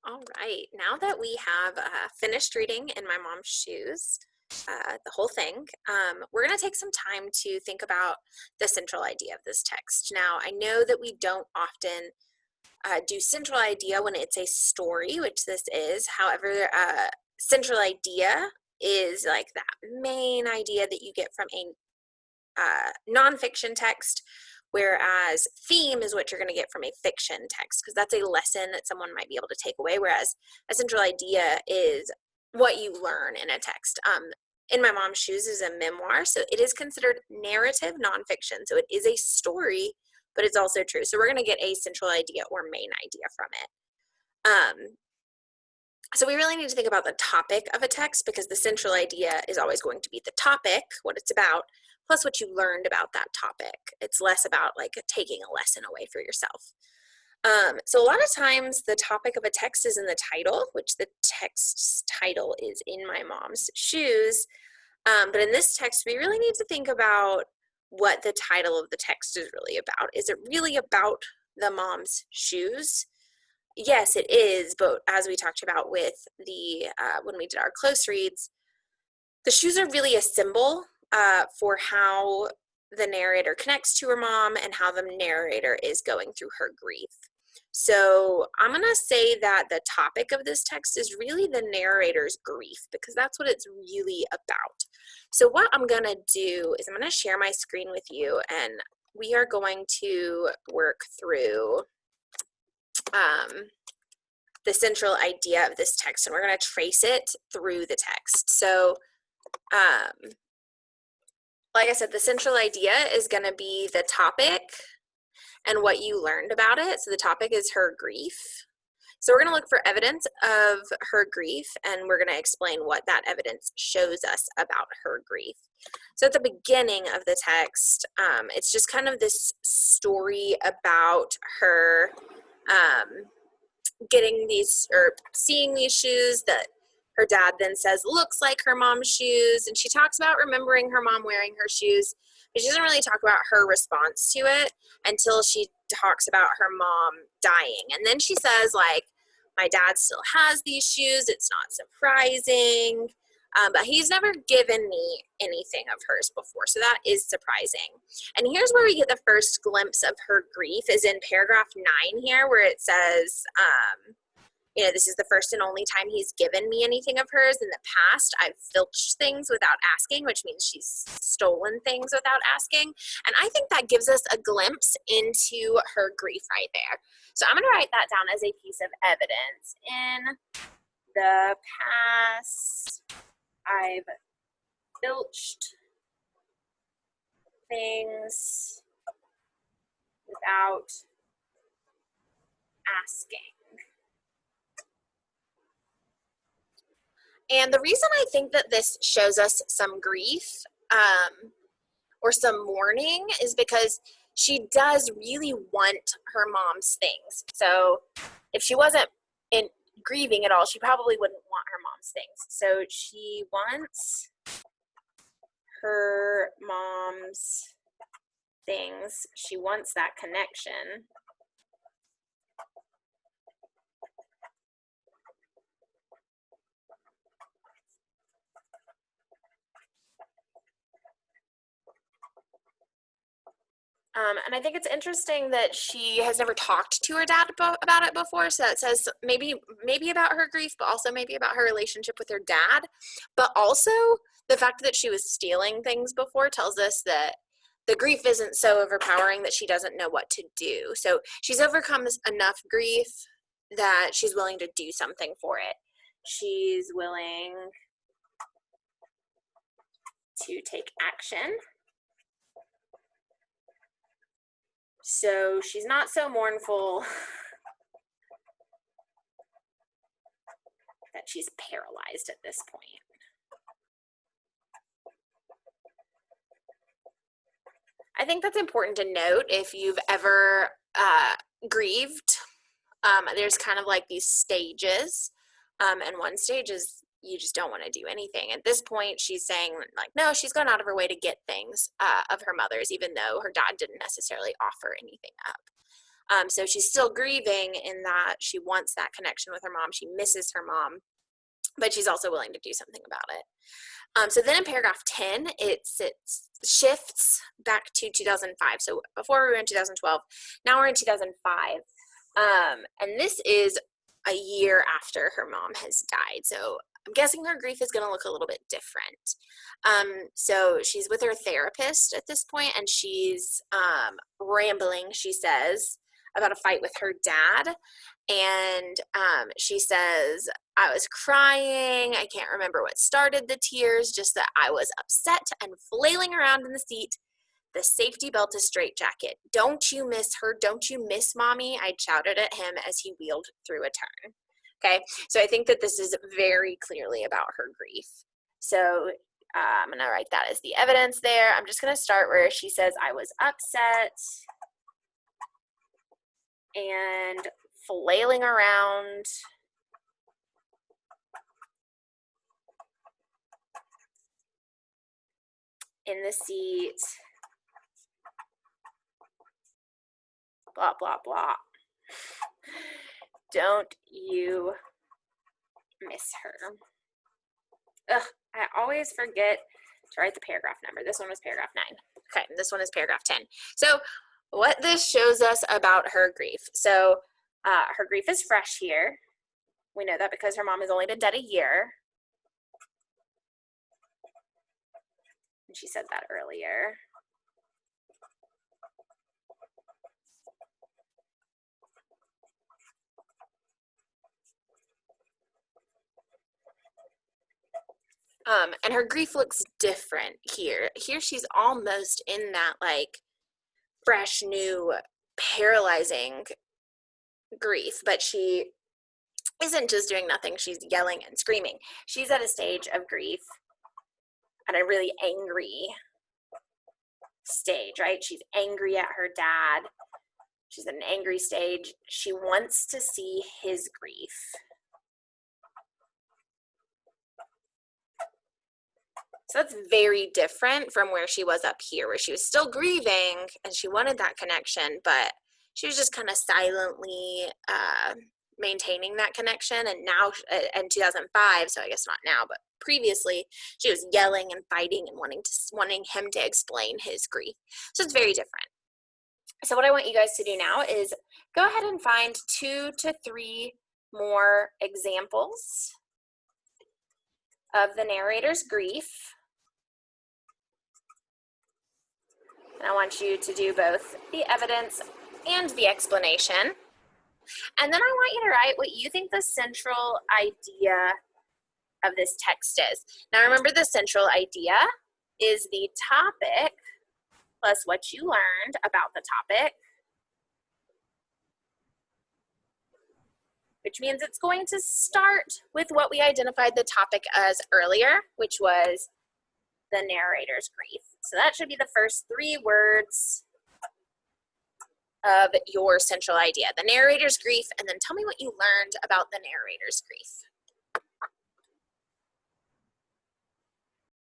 All right, now that we have finished reading In My Mom's Shoes, the whole thing, we're going to take some time to think about the central idea of this text. Now, I know that we don't often do central idea when it's a story, which this is. However, central idea is like that main idea that you get from a nonfiction text, whereas theme is what you're going to get from a fiction text, because that's a lesson that someone might be able to take away, whereas a central idea is what you learn in a text. In My Mom's Shoes is a memoir, so it is considered narrative nonfiction, so it is a story, but it's also true. So we're going to get a central idea or main idea from it. So we really need to think about the topic of a text, because the central idea is always going to be the topic, what it's about, plus what you learned about that topic. It's less about like taking a lesson away for yourself. So a lot of times the topic of a text is in the title, which the text's title is In My Mom's Shoes. But in this text, we really need to think about what the title of the text is really about. Is it really about the mom's shoes? Yes, it is, but as we talked about with the when we did our close reads, the shoes are really a symbol for how the narrator connects to her mom and how the narrator is going through her grief. So I'm going to say that the topic of this text is really the narrator's grief, because that's what it's really about. So what I'm going to do is I'm going to share my screen with you, and we are going to work through the central idea of this text, and we're going to trace it through the text. So like I said, the central idea is going to be the topic and what you learned about it. So the topic is her grief. So we're going to look for evidence of her grief, and we're going to explain what that evidence shows us about her grief. So at the beginning of the text, it's just kind of this story about her getting these or seeing these shoes that her dad then says looks like her mom's shoes, and she talks about remembering her mom wearing her shoes, but she doesn't really talk about her response to it until she talks about her mom dying. And then she says, like, my dad still has these shoes, it's not surprising, but he's never given me anything of hers before, so that is surprising. And here's where we get the first glimpse of her grief, is in paragraph 9 here, where it says, this is the first and only time he's given me anything of hers. In the past, I've filched things without asking, which means she's stolen things without asking. And I think that gives us a glimpse into her grief right there. So I'm going to write that down as a piece of evidence. In the past, I've filched things without asking. And the reason I think that this shows us some grief or some mourning is because she does really want her mom's things. So if she wasn't grieving at all, she probably wouldn't want her mom's things. So she wants her mom's things. She wants that connection. And I think it's interesting that she has never talked to her dad about it before. So that says maybe about her grief, but also maybe about her relationship with her dad. But also the fact that she was stealing things before tells us that the grief isn't so overpowering that she doesn't know what to do. So she's overcome enough grief that she's willing to do something for it. She's willing to take action. So she's not so mournful that she's paralyzed at this point. I think that's important to note if you've ever grieved. There's kind of like these stages, and one stage is you just don't want to do anything. At this point, she's saying, like, no, she's gone out of her way to get things of her mother's, even though her dad didn't necessarily offer anything up. So she's still grieving in that she wants that connection with her mom. She misses her mom, but she's also willing to do something about it. So then in paragraph 10, it shifts back to 2005. So before we were in 2012, now we're in 2005. And this is a year after her mom has died. So I'm guessing her grief is going to look a little bit different. So she's with her therapist at this point, and she's rambling, she says, about a fight with her dad. And she says, I was crying. I can't remember what started the tears, just that I was upset and flailing around in the seat. The safety belt is straitjacket. Don't you miss her? Don't you miss mommy? I shouted at him as he wheeled through a turn. Okay, so I think that this is very clearly about her grief. So I'm going to write that as the evidence there. I'm just going to start where she says, I was upset and flailing around in the seat, blah, blah, blah. Don't you miss her? Ugh, I always forget to write the paragraph number. This one was paragraph 9. Okay, this one is paragraph 10. So what this shows us about her grief. So her grief is fresh here. We know that because her mom has only been dead a year. And she said that earlier. And her grief looks different here. Here she's almost in that like fresh, new, paralyzing grief, but she isn't just doing nothing. She's yelling and screaming. She's at a stage of grief, at a really angry stage, right? She's angry at her dad. She's at an angry stage. She wants to see his grief. So that's very different from where she was up here, where she was still grieving and she wanted that connection, but she was just kind of silently maintaining that connection. And now in 2005, so I guess not now, but previously, she was yelling and fighting and wanting him to explain his grief. So it's very different. So what I want you guys to do now is go ahead and find 2 to 3 more examples of the narrator's grief. And I want you to do both the evidence and the explanation. And then I want you to write what you think the central idea of this text is. Now remember, the central idea is the topic plus what you learned about the topic, which means it's going to start with what we identified the topic as earlier, which was the narrator's grief. So that should be the first 3 words of your central idea, the narrator's grief, and then tell me what you learned about the narrator's grief.